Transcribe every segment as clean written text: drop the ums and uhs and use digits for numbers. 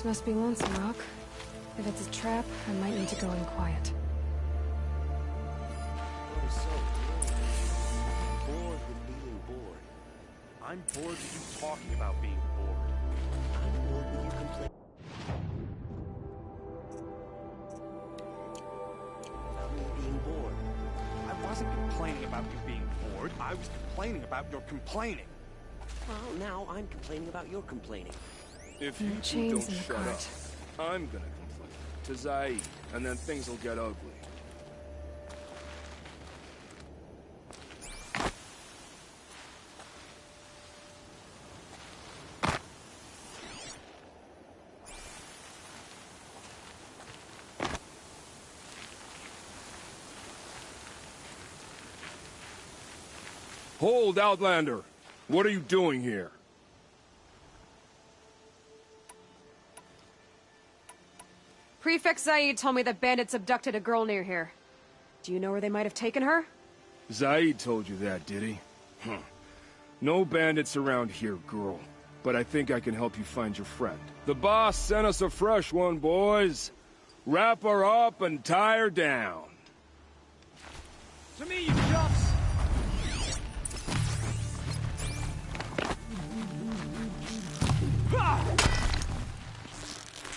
must be lonesome, Rock. If it's a trap, I might need to go in quiet. What is so bored with being bored? I'm bored with you talking about being bored. I'm bored with you complaining about me being bored. I wasn't complaining about you being bored. I was complaining about your complaining. Well, now I'm complaining about your complaining. If you two Chains don't in the shut up, cart. I'm gonna complain to Zaid, and then things will get ugly. Hold, Outlander! What are you doing here? Prefect Zaid told me that bandits abducted a girl near here. Do you know where they might have taken her? Zaid told you that, did he? No bandits around here, girl. But I think I can help you find your friend. The boss sent us a fresh one, boys. Wrap her up and tie her down. To me, you dumps!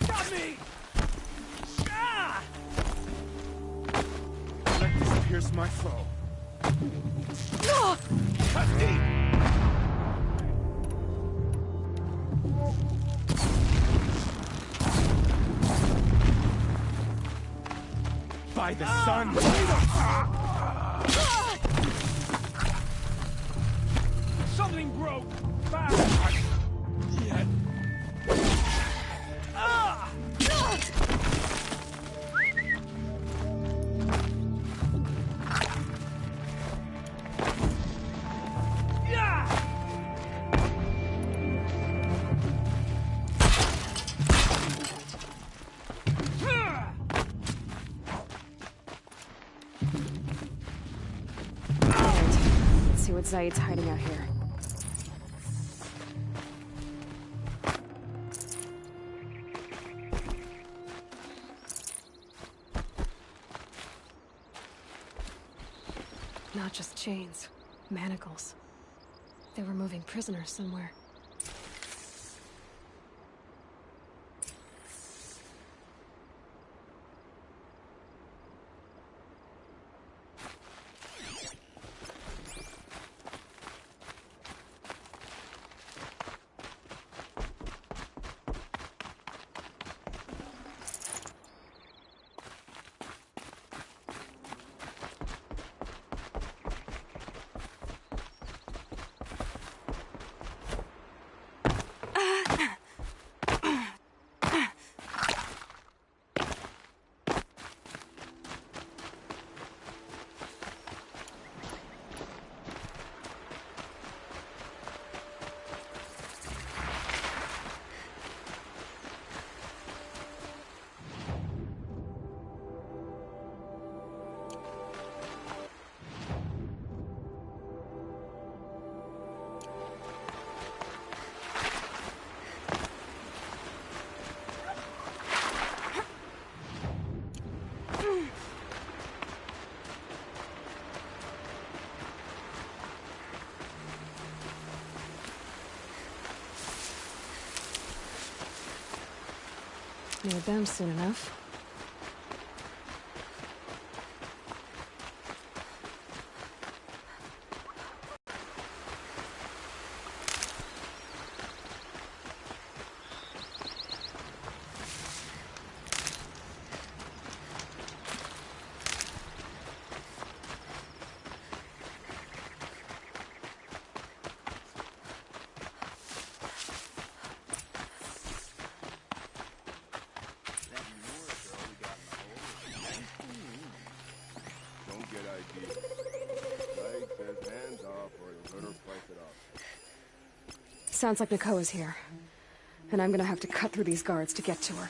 Got me! Ah! Let this pierce my foe. No! Cut deep! By the sun! Something broke! Fast! Yet. Let's see what Zaid's hiding out here. Not just chains, manacles. They were moving prisoners somewhere. Near them soon enough. Sounds like Nakoa's here. And I'm gonna have to cut through these guards to get to her.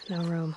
No room.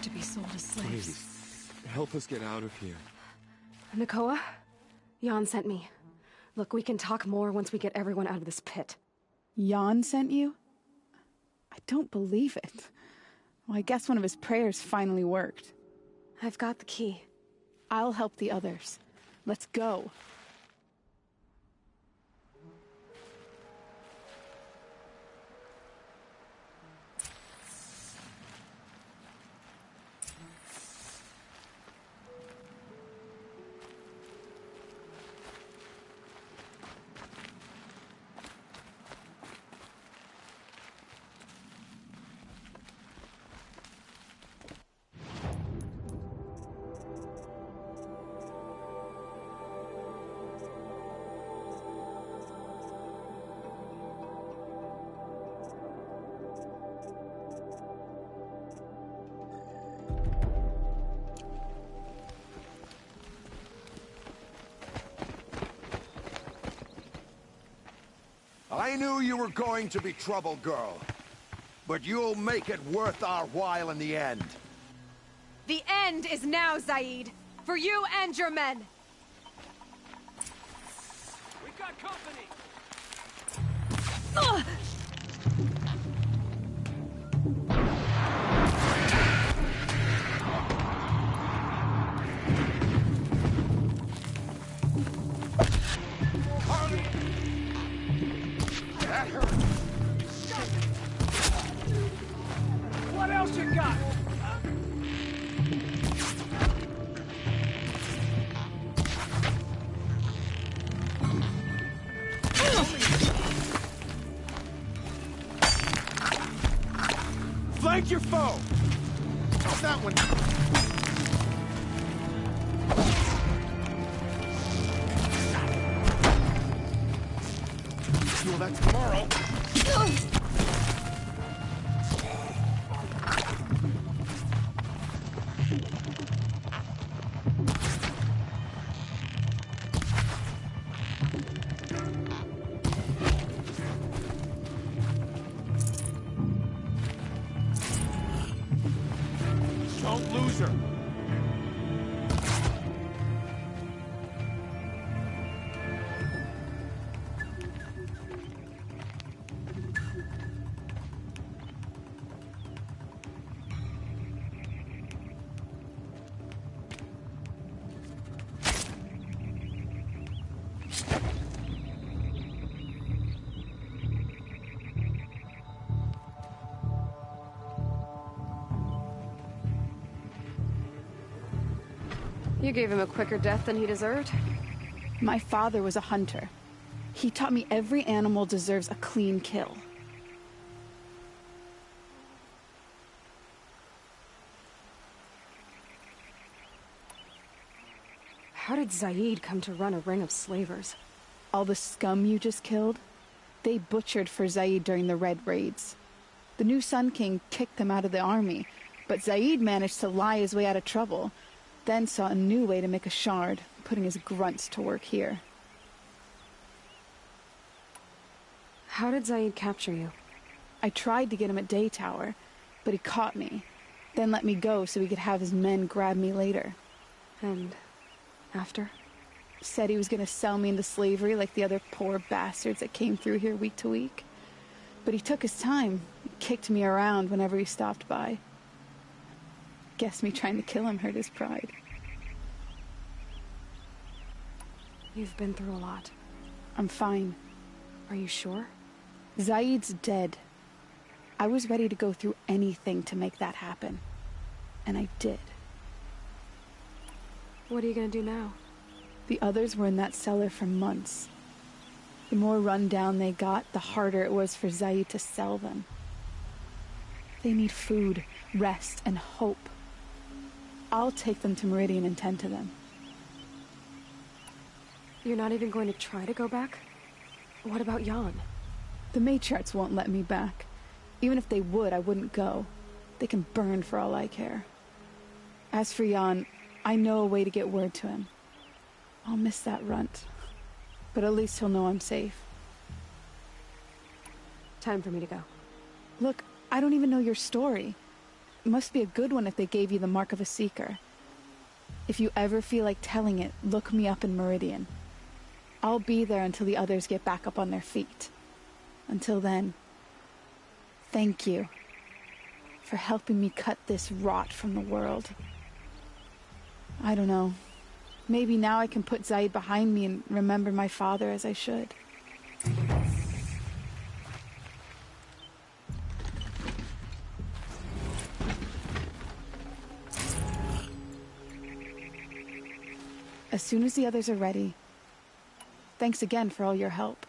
To be sold as slaves. Please, help us get out of here. Nakoa? Jan sent me. Look, we can talk more once we get everyone out of this pit. Jan sent you? I don't believe it. Well, I guess one of his prayers finally worked. I've got the key. I'll help the others. Let's go. I knew you were going to be trouble, girl. But you'll make it worth our while in the end. The end is now, Zaid. For you and your men. We got company! Ugh! That hurt. What else you got? Flank your foe! Oh, that one! Well, that's tomorrow. Don't lose her. You gave him a quicker death than he deserved. My father was a hunter. He taught me every animal deserves a clean kill. How did Zaid come to run a ring of slavers? All the scum you just killed, they butchered for Zaid during the Red Raids. The new Sun King kicked them out of the army, but Zaid managed to lie his way out of trouble, then saw a new way to make a shard, putting his grunts to work here. How did Zaid capture you? I tried to get him at Day Tower, but he caught me, then let me go so he could have his men grab me later. And after? Said he was going to sell me into slavery like the other poor bastards that came through here week to week. But he took his time, kicked me around whenever he stopped by. Guess me trying to kill him hurt his pride. You've been through a lot. I'm fine. Are you sure? Zaid's dead. I was ready to go through anything to make that happen. And I did. What are you gonna do now? The others were in that cellar for months. The more run down they got, the harder it was for Zaid to sell them. They need food, rest, and hope. I'll take them to Meridian and tend to them. You're not even going to try to go back? What about Jan? The matriarchs won't let me back. Even if they would, I wouldn't go. They can burn for all I care. As for Jan, I know a way to get word to him. I'll miss that runt. But at least he'll know I'm safe. Time for me to go. Look, I don't even know your story. It must be a good one if they gave you the mark of a seeker. If you ever feel like telling it, look me up in Meridian. I'll be there until the others get back up on their feet. Until then, thank you for helping me cut this rot from the world. I don't know. Maybe now I can put Zaid behind me and remember my father as I should. As soon as the others are ready, thanks again for all your help.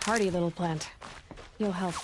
hardy little plant. You'll help.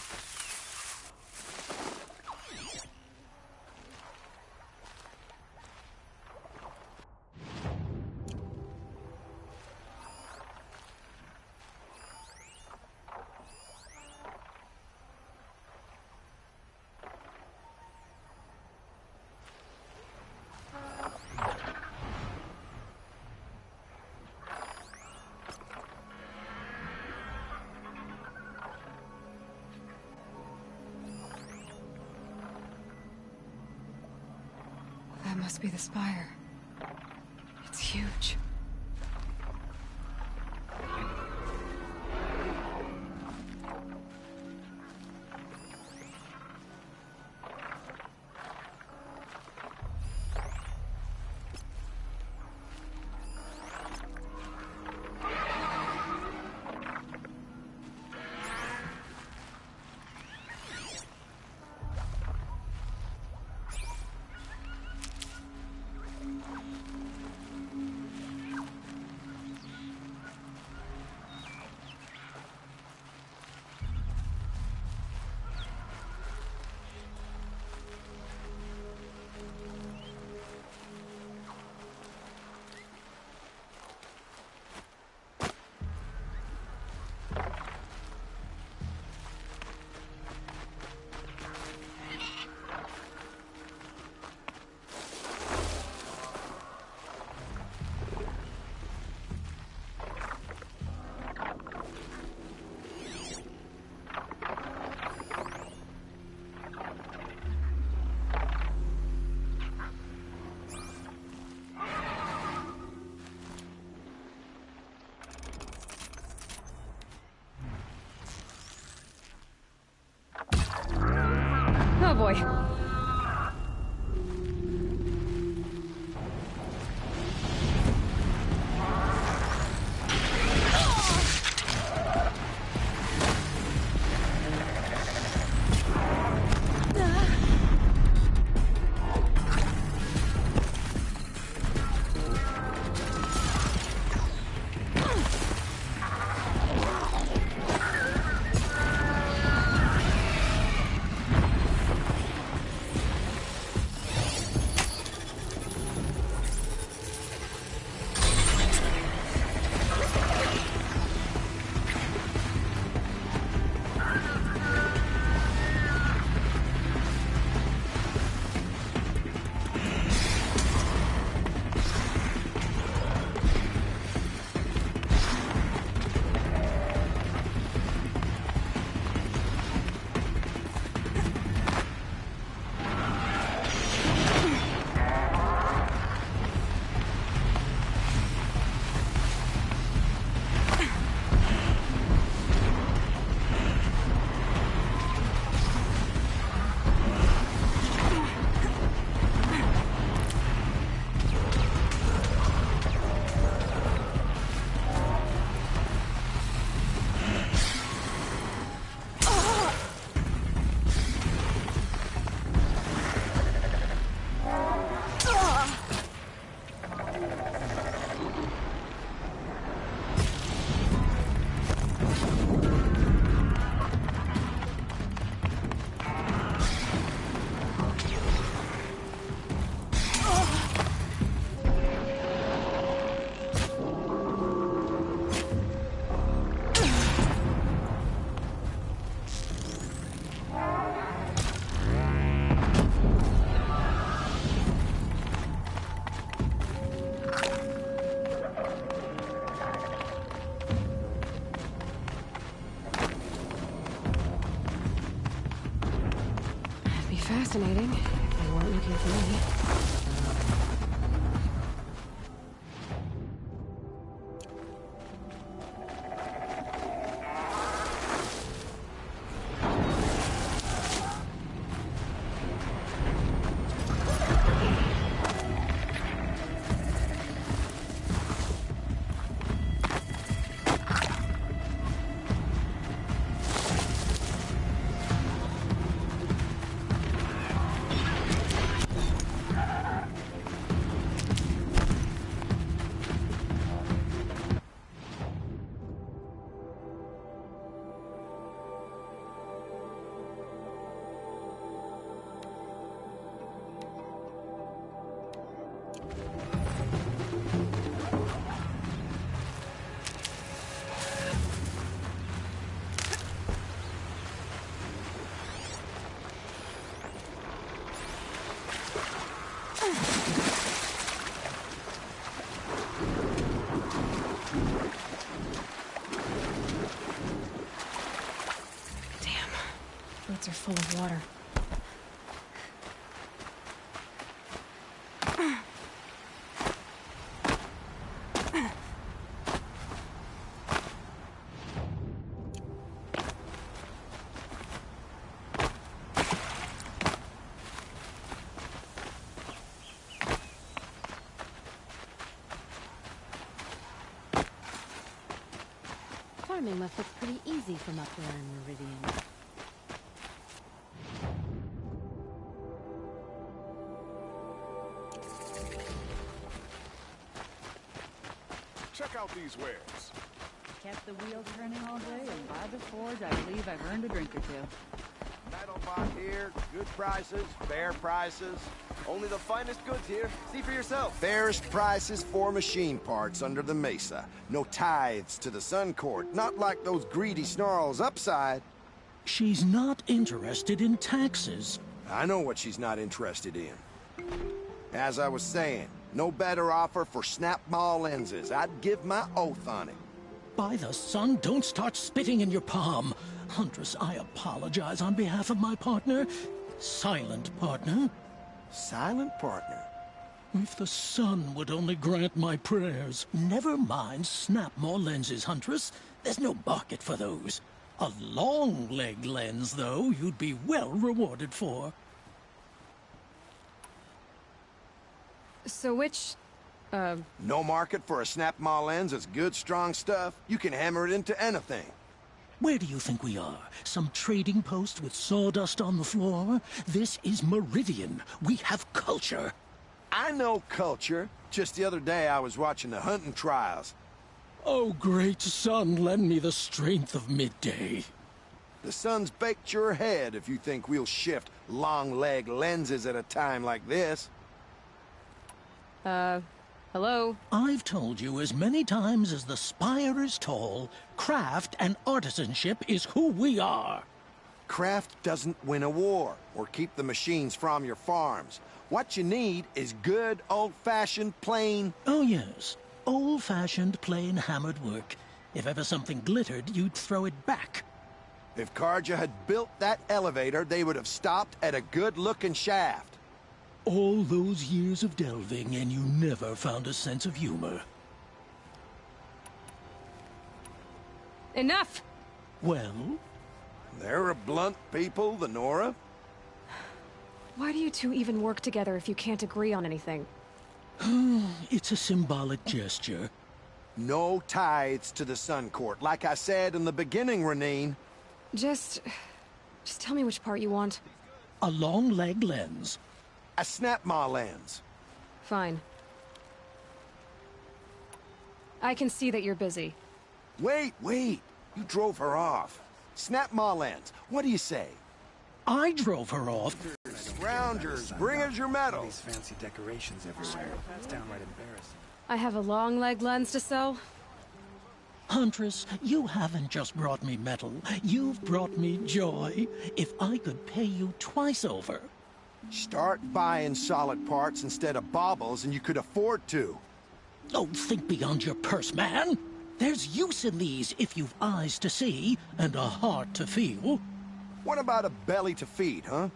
That must be the spire. It's huge. Oh boy. Fascinating. They weren't looking for me. pockets are full of water. Farming must look pretty easy from up there in Meridian. Check out these wares. Kept the wheel turning all day, and by the forge, I believe I've earned a drink or two. Metal bought here, good prices, fair prices. Only the finest goods here. See for yourself. Fairest prices for machine parts under the mesa. No tithes to the Sun Court, not like those greedy snarls upside. She's not interested in taxes. I know what she's not interested in. As I was saying, no better offer for snap-maw lenses. I'd give my oath on it. By the sun, don't start spitting in your palm. Huntress, I apologize on behalf of my partner. Silent partner. Silent partner? If the sun would only grant my prayers. Never mind snap-maw lenses, Huntress. There's no market for those. A long-leg lens, though, you'd be well rewarded for. So which, No market for a snap-maw lens is good, strong stuff. You can hammer it into anything. Where do you think we are? Some trading post with sawdust on the floor? This is Meridian. We have culture. I know culture. Just the other day I was watching the hunting trials. Oh, great sun, lend me the strength of midday. The sun's baked your head if you think we'll shift long-leg lenses at a time like this. hello? I've told you as many times as the spire is tall, craft and artisanship is who we are. Craft doesn't win a war or keep the machines from your farms. What you need is good, old-fashioned, plain... Oh, yes. Old-fashioned, plain hammered work. If ever something glittered, you'd throw it back. If Karja had built that elevator, they would have stopped at a good-looking shaft. All those years of delving, and you never found a sense of humor. Enough! Well? They're a blunt people, the Nora. Why do you two even work together if you can't agree on anything? It's a symbolic gesture. No tithes to the Sun Court, like I said in the beginning, Renine. Just tell me which part you want. A long-leg lens. A snap-maw lens. Fine. I can see that you're busy. Wait. You drove her off. Snap-maw lens. What do you say? I drove her off. Scroungers, bring us your medal. These fancy decorations everywhere. It's downright embarrassing. I have a long leg lens to sell. Huntress, you haven't just brought me metal. You've brought me joy. If I could pay you twice over. Start buying solid parts instead of baubles and you could afford to. Oh, think beyond your purse, man. There's use in these if you've eyes to see and a heart to feel. What about a belly to feed, huh?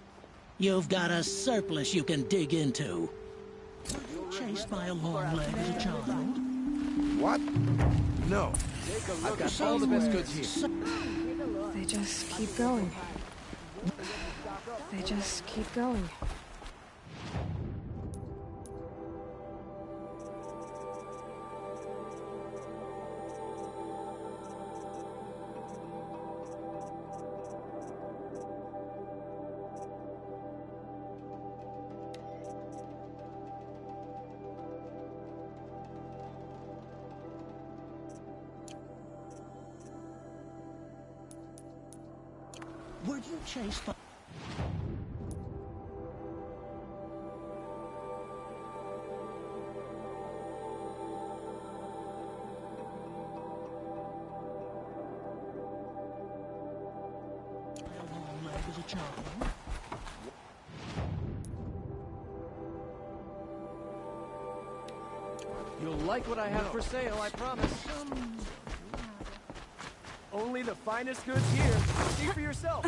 You've got a surplus you can dig into. Chased by a long leg as a child. What? No. I've got all the best goods here. They just keep going. They just keep going. Were you chased by... a long leg as a child? You'll like what I have for sale, I promise. Only the finest goods here. See for yourself.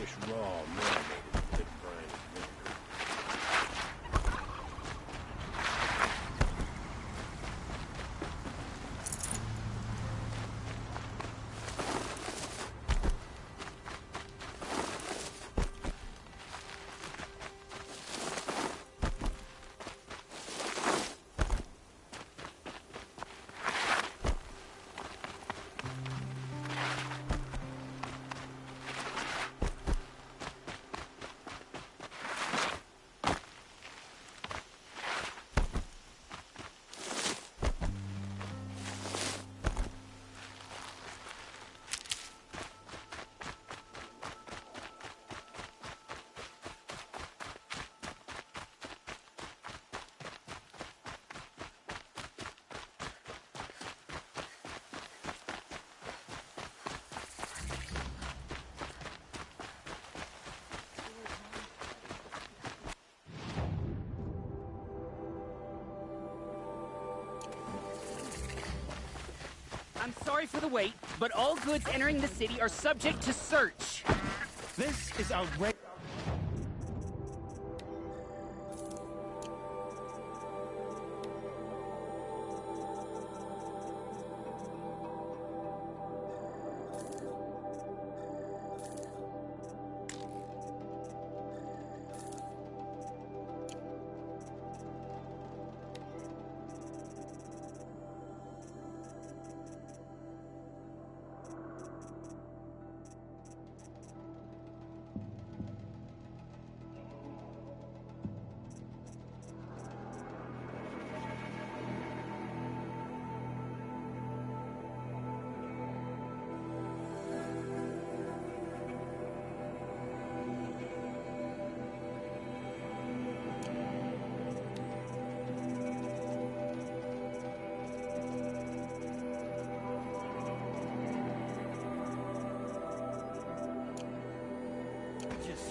fresh, raw, marinated with brine vinegar. I'm sorry for the wait, but all goods entering the city are subject to search. This is outrageous.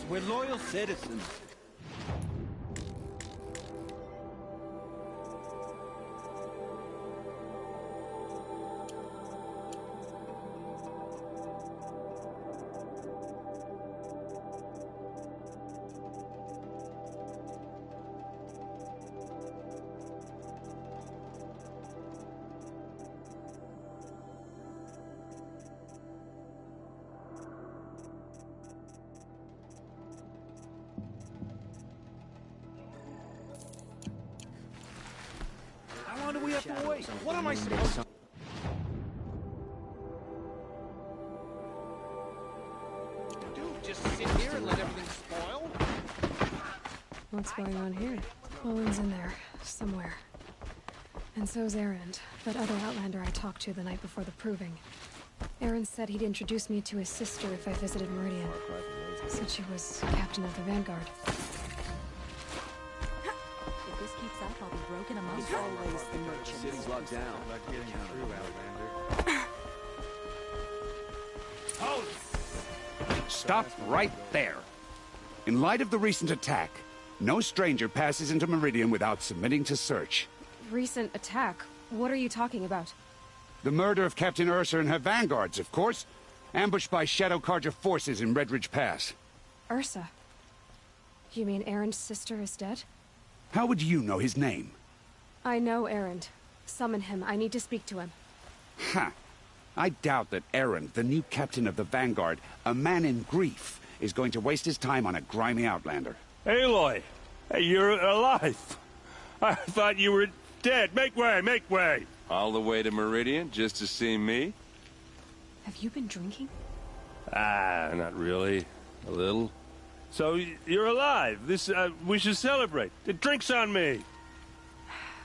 We're loyal citizens. How long do we have to wait? What am I supposed to... Dude, just sit here and let everything spoil? What's going on here? Owen's in there, somewhere. And so's Aaron, that other Outlander I talked to the night before the proving. Aaron said he'd introduce me to his sister if I visited Meridian. Said she was captain of the Vanguard. If this keeps up, I'll be broken among It's always the merchants. City's locked down. Not getting through, Outlander. Stop right there. In light of the recent attack, no stranger passes into Meridian without submitting to search. Recent attack? What are you talking about? The murder of Captain Ursa and her vanguards, of course. Ambushed by Shadow Carja forces in Red Ridge Pass. Ursa? You mean Aaron's sister is dead? How would you know his name? I know Aaron. Summon him. I need to speak to him. Ha! I doubt that Aaron, the new captain of the Vanguard, a man in grief, is going to waste his time on a grimy Outlander. Aloy! Hey, you're alive! I thought you were dead. Make way, make way! All the way to Meridian just to see me? Have you been drinking? Ah, not really. A little. So, you're alive. We should celebrate. The drink's on me.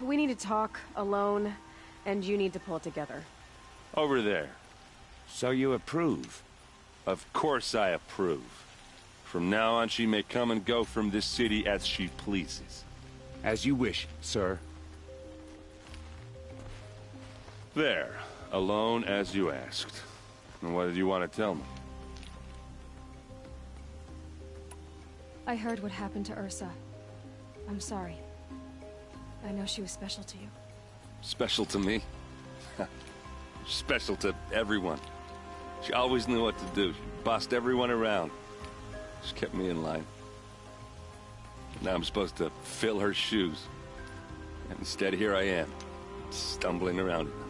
We need to talk, alone, and you need to pull it together. Over there. So you approve? Of course I approve. From now on, she may come and go from this city as she pleases. As you wish, sir. There. Alone as you asked. And what did you want to tell me? I heard what happened to Ursa. I'm sorry. I know she was special to you. Special to me? Special to everyone. She always knew what to do. She bossed everyone around. She kept me in line. Now I'm supposed to fill her shoes. And instead, here I am, stumbling around in them.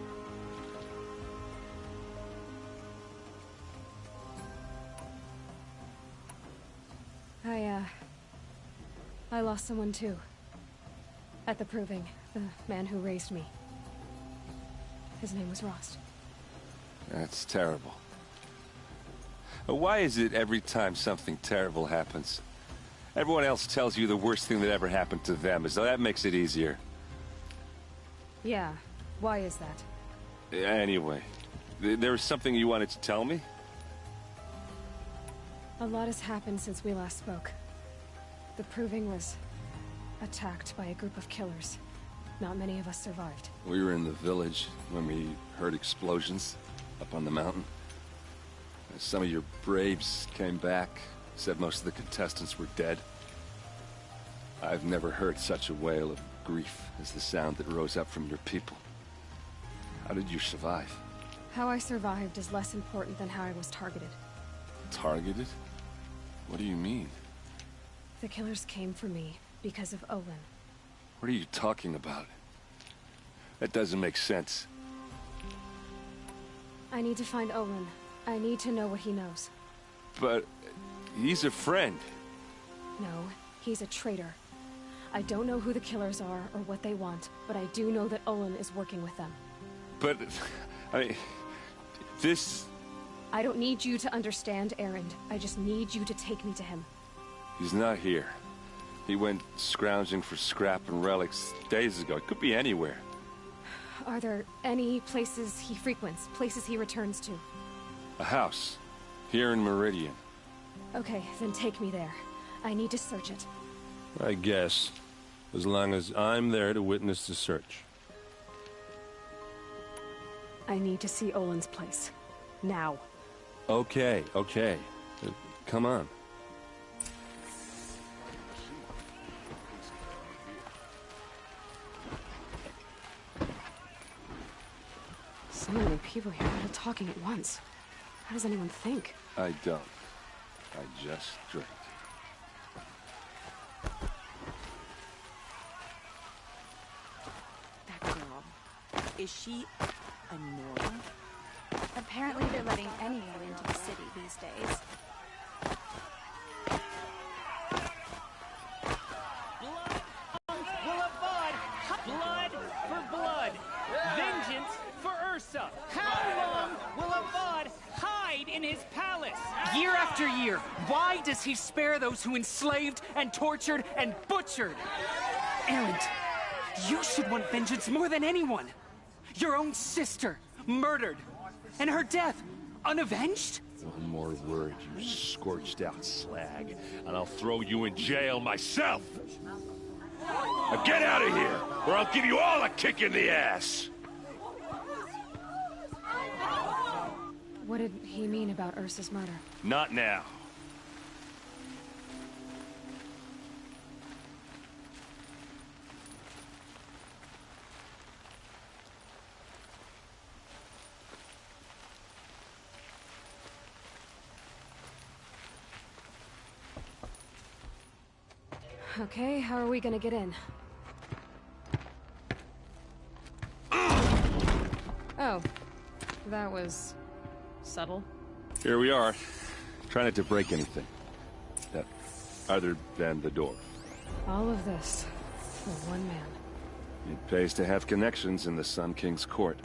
I lost someone too. At the proving, the man who raised me. His name was Rost. That's terrible. Why is it every time something terrible happens, everyone else tells you the worst thing that ever happened to them, as though that makes it easier? Yeah, why is that? Anyway, there was something you wanted to tell me? A lot has happened since we last spoke. The proving was attacked by a group of killers. Not many of us survived. We were in the village when we heard explosions up on the mountain. Some of your braves came back, said most of the contestants were dead. I've never heard such a wail of grief as the sound that rose up from your people. How did you survive? How I survived is less important than how I was targeted. Targeted? What do you mean? The killers came for me because of Olin. What are you talking about? That doesn't make sense. I need to find Olin. I need to know what he knows. But he's a friend. No, he's a traitor. I don't know who the killers are or what they want, but I do know that Olin is working with them. But, I mean, this... I don't need you to understand, Erend. I just need you to take me to him. He's not here. He went scrounging for scrap and relics days ago. It could be anywhere. Are there any places he frequents? Places he returns to? A house. Here in Meridian. Okay, then take me there. I need to search it. I guess. As long as I'm there to witness the search. I need to see Olin's place. Now. Okay, okay. Come on. So many people here, all talking at once. How does anyone think? I don't. I just drink. That girl. Is she a Nora? Apparently they're letting anyone into the city these days. Blood for blood. Vengeance for Ursa. How long will Avad hide in his palace? Year after year, why does he spare those who enslaved and tortured and butchered? Erend, you should want vengeance more than anyone. Your own sister, murdered. And her death, unavenged? One more word, you scorched out slag, and I'll throw you in jail myself! Now get out of here, or I'll give you all a kick in the ass! What did he mean about Ursa's murder? Not now. Okay, how are we gonna get in? Oh, that was subtle. Here we are. Try not to break anything. Other than the door. All of this for one man. It pays to have connections in the Sun King's court.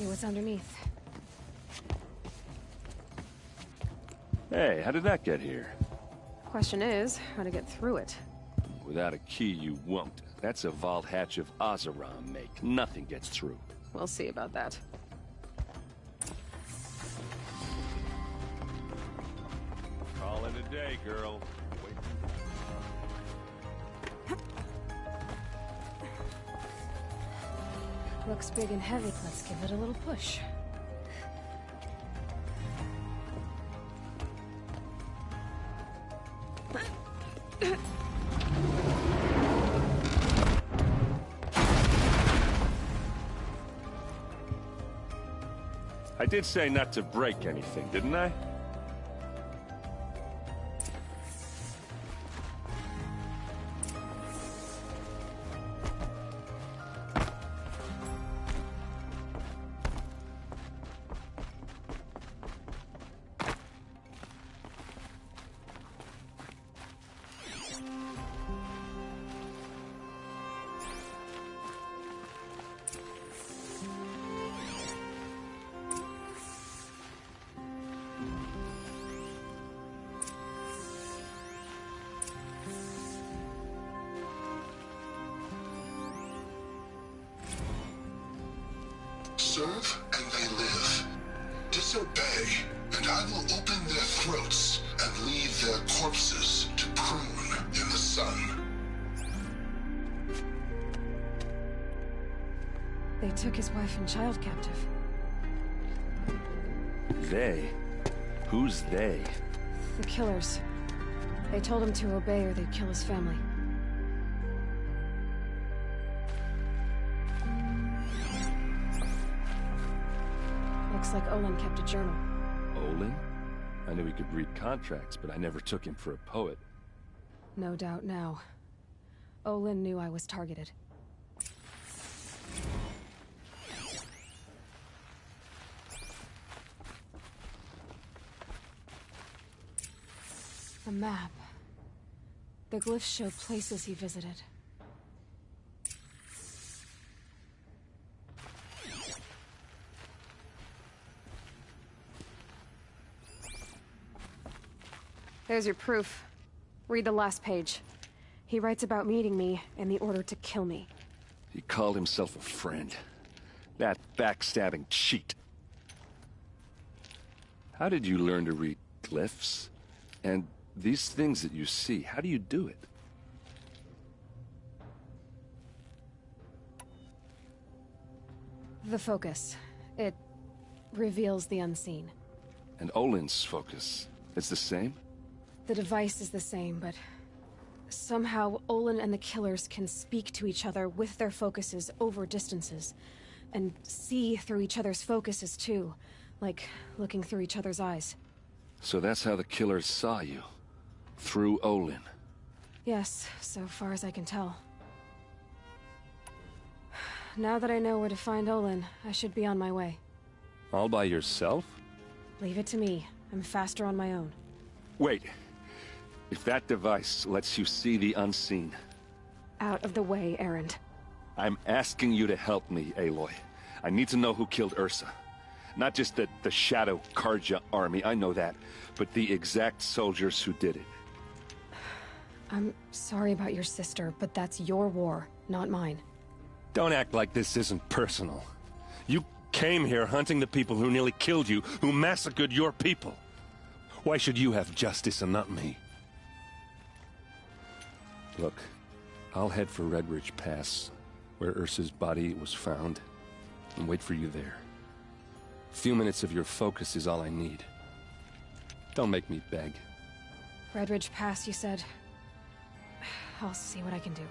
see what's underneath. Hey, how did that get here? Question is, how to get through it. Without a key, you won't. That's a vault hatch of Oseram make. Nothing gets through. We'll see about that. Call it a day, girl. Wait. Looks big and heavy. Let's give it a little push. I did say not to break anything, didn't I? Serve and they live. Disobey, and I will open their throats and leave their corpses to prune in the sun. They took his wife and child captive. They? Who's they? The killers. They told him to obey or they'd kill his family. Looks like Olin kept a journal. Olin? I knew he could read contracts, but I never took him for a poet. No doubt now. Olin knew I was targeted. A map. The glyphs show places he visited. There's your proof. Read the last page. He writes about meeting me and the order to kill me. He called himself a friend. That backstabbing cheat. How did you learn to read glyphs? And these things that you see, how do you do it? The focus. It reveals the unseen. And Olin's focus, it's the same? The device is the same, but somehow Olin and the killers can speak to each other with their focuses over distances, and see through each other's focuses too, like looking through each other's eyes. So that's how the killers saw you? Through Olin? Yes, so far as I can tell. Now that I know where to find Olin, I should be on my way. All by yourself? Leave it to me. I'm faster on my own. Wait. If that device lets you see the unseen... Out of the way, Erend. I'm asking you to help me, Aloy. I need to know who killed Ursa. Not just the Shadow Karja army, I know that, but the exact soldiers who did it. I'm sorry about your sister, but that's your war, not mine. Don't act like this isn't personal. You came here hunting the people who nearly killed you, who massacred your people. Why should you have justice and not me? Look, I'll head for Red Ridge Pass, where Ursa's body was found, and wait for you there. A few minutes of your focus is all I need. Don't make me beg. Red Ridge Pass, you said? I'll see what I can do.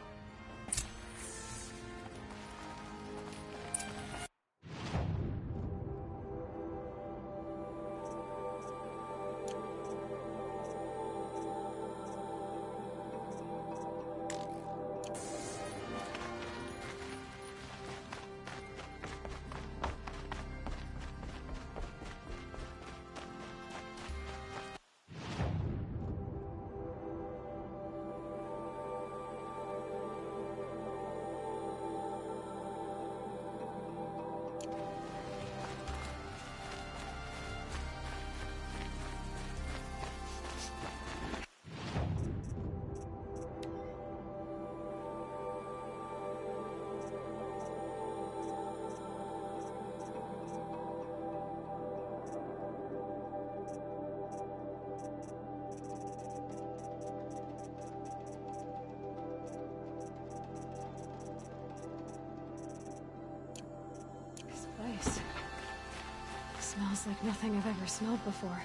smells like nothing I've ever smelled before.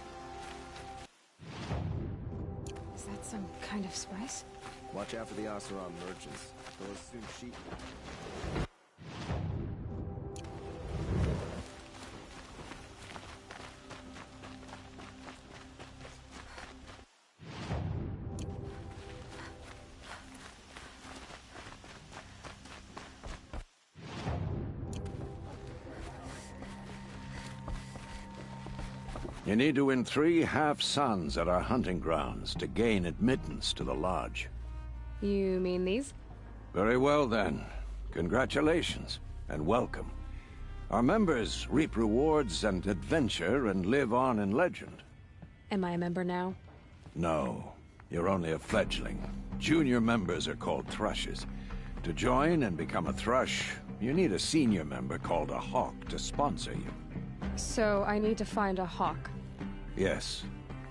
Is that some kind of spice? Watch out for the Oseram merchants. They'll assume sheep. You need to win 3 half-suns at our hunting grounds to gain admittance to the lodge. You mean these? Very well, then. Congratulations, and welcome. Our members reap rewards and adventure and live on in legend. Am I a member now? No, you're only a fledgling. Junior members are called thrushes. To join and become a thrush, you need a senior member called a hawk to sponsor you. So I need to find a hawk. Yes,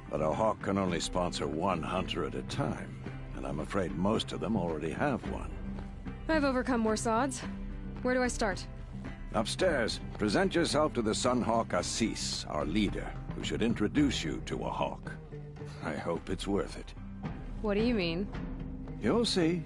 but a hawk can only sponsor 1 hunter at a time, and I'm afraid most of them already have one. I've overcome worse odds. Where do I start? Upstairs, present yourself to the Sunhawk Assis, our leader, who should introduce you to a hawk. I hope it's worth it. What do you mean? You'll see.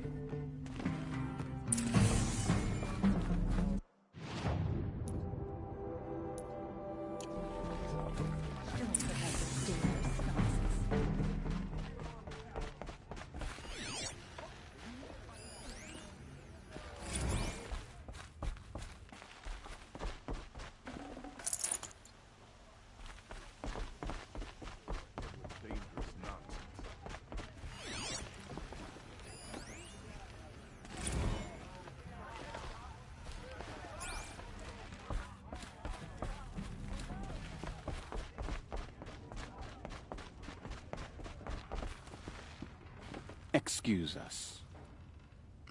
Excuse us.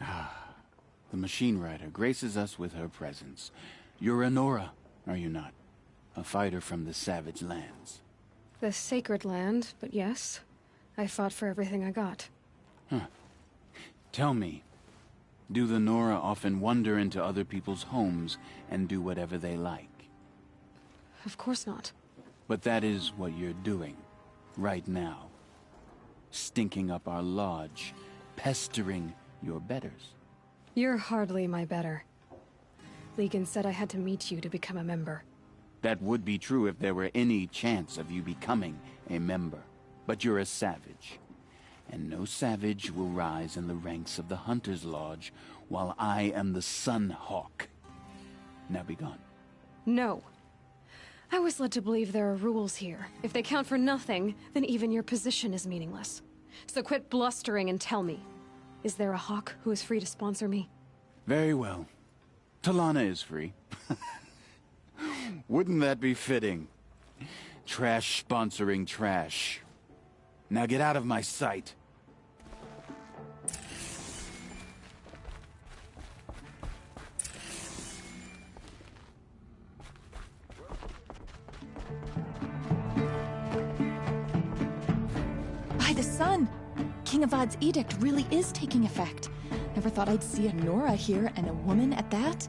The machine rider graces us with her presence. You're a Nora, are you not? A fighter from the savage lands. The sacred land, but yes. I fought for everything I got. Huh. Tell me, do the Nora often wander into other people's homes and do whatever they like? Of course not. But that is what you're doing, right now. Stinking up our lodge, pestering your betters. You're hardly my better. Legan said I had to meet you to become a member. That would be true if there were any chance of you becoming a member. But you're a savage. And no savage will rise in the ranks of the Hunter's Lodge while I am the Sun Hawk. Now be gone. No. I was led to believe there are rules here. If they count for nothing, then even your position is meaningless. So quit blustering and tell me. Is there a hawk who is free to sponsor me? Very well. Talana is free. Wouldn't that be fitting? Trash sponsoring trash. Now get out of my sight. By the sun! King Avad's edict really is taking effect. Never thought I'd see a Nora here, and a woman at that.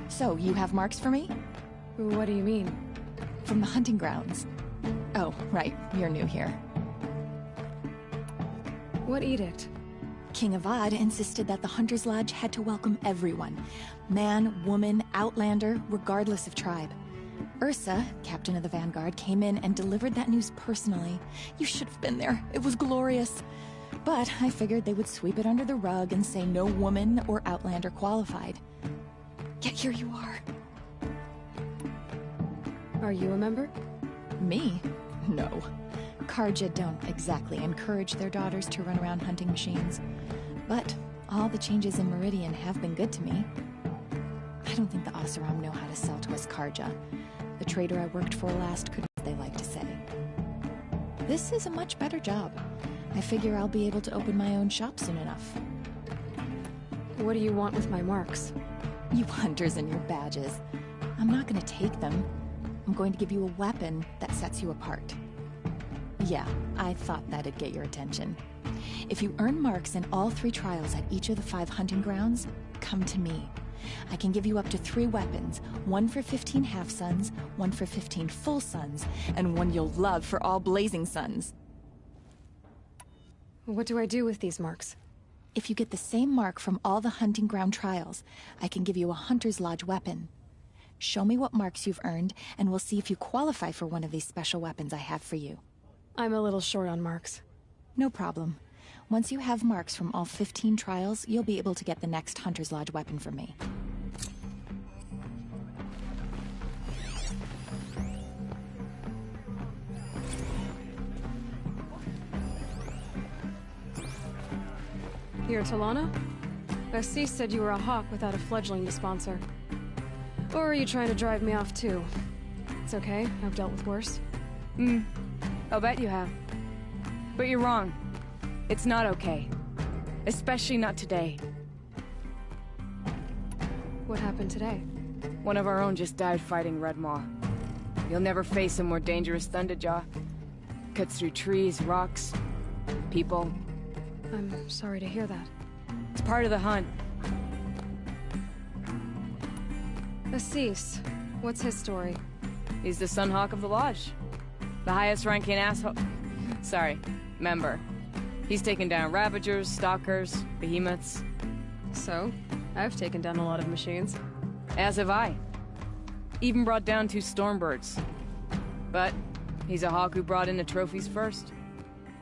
So, you have marks for me? What do you mean? From the hunting grounds. Oh, right. You're new here. What edict? King Avad insisted that the Hunter's Lodge had to welcome everyone. Man, woman, outlander, regardless of tribe. Ursa, captain of the Vanguard, came in and delivered that news personally. You should have been there. It was glorious. But I figured they would sweep it under the rug and say no woman or outlander qualified. Yet here you are. Are you a member? Me? No. Karja don't exactly encourage their daughters to run around hunting machines. But all the changes in Meridian have been good to me. I don't think the Oseram know how to sell to us Karja. The trader I worked for last couldn't, they like to say. This is a much better job. I figure I'll be able to open my own shop soon enough. What do you want with my marks? You hunters and your badges. I'm not going to take them. I'm going to give you a weapon that sets you apart. Yeah, I thought that'd get your attention. If you earn marks in all 3 trials at each of the 5 hunting grounds, come to me. I can give you up to 3 weapons. 1 for 15 half-suns, 1 for 15 full suns, and 1 you'll love for all blazing suns. What do I do with these marks? If you get the same mark from all the hunting ground trials, I can give you a Hunter's Lodge weapon. Show me what marks you've earned, and we'll see if you qualify for one of these special weapons I have for you. I'm a little short on marks. No problem. Once you have marks from all 15 trials, you'll be able to get the next Hunter's Lodge weapon from me. You're Talana? Bassis said you were a hawk without a fledgling to sponsor. Or are you trying to drive me off too? It's okay, I've dealt with worse. I'll bet you have. But you're wrong. It's not okay. Especially not today. What happened today? One of our own just died fighting Red Maw. You'll never face a more dangerous Thunderjaw. Cuts through trees, rocks, people. I'm sorry to hear that. It's part of the hunt. Bassis, what's his story? He's the Sunhawk of the Lodge. The highest ranking asshole... Sorry, member. He's taken down Ravagers, Stalkers, Behemoths. So, I've taken down a lot of machines. As have I. Even brought down 2 Stormbirds. But he's a hawk who brought in the trophies first.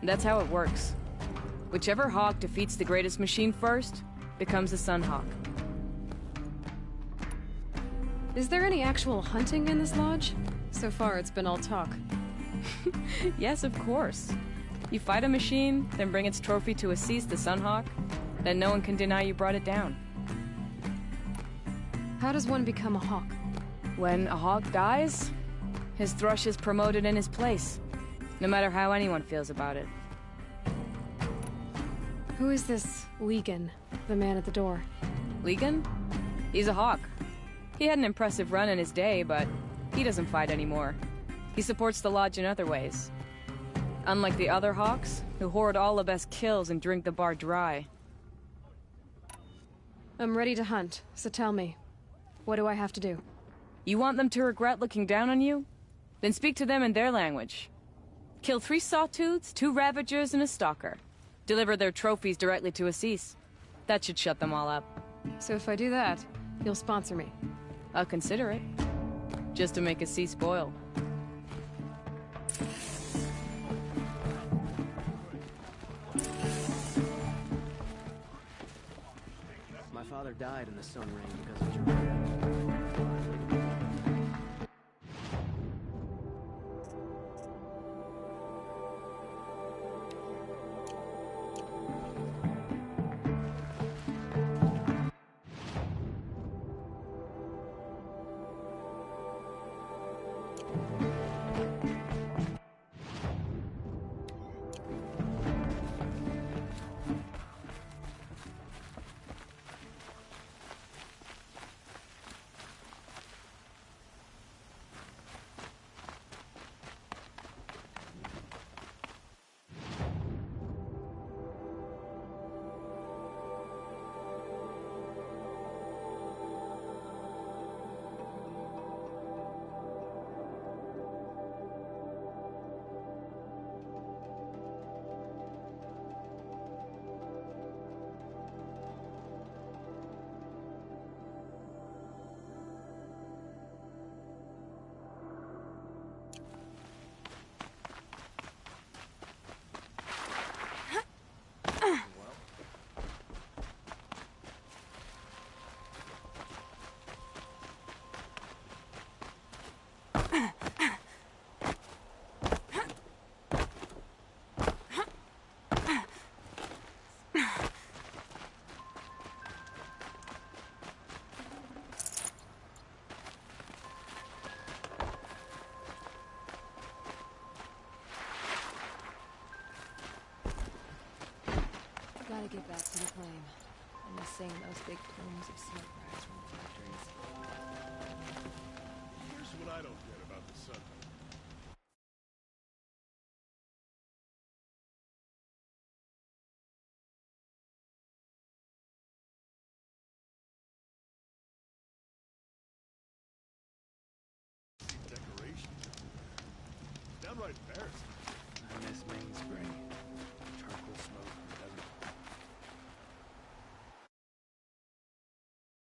That's how it works. Whichever hawk defeats the greatest machine first becomes the Sunhawk. Is there any actual hunting in this lodge? So far, it's been all talk. Yes, of course. You fight a machine, then bring its trophy to Assis, the Sunhawk, then no one can deny you brought it down. How does one become a hawk? When a hawk dies, his thrush is promoted in his place, no matter how anyone feels about it. Who is this Legan, the man at the door? Legan? He's a hawk. He had an impressive run in his day, but he doesn't fight anymore. He supports the lodge in other ways. Unlike the other hawks, who hoard all the best kills and drink the bar dry. I'm ready to hunt, so tell me. What do I have to do? You want them to regret looking down on you? Then speak to them in their language. Kill 3 Sawtooths, 2 Ravagers, and a Stalker. Deliver their trophies directly to Assis. That should shut them all up. So if I do that, you'll sponsor me? I'll consider it. Just to make Assis spoil. My father died in the Sun Ring because of Jerome. Gotta get back to the claim. I miss seeing those big plumes of smoke rise from the factories. Here's what I don't get about the sun. downright embarrassing. I miss Main Spring.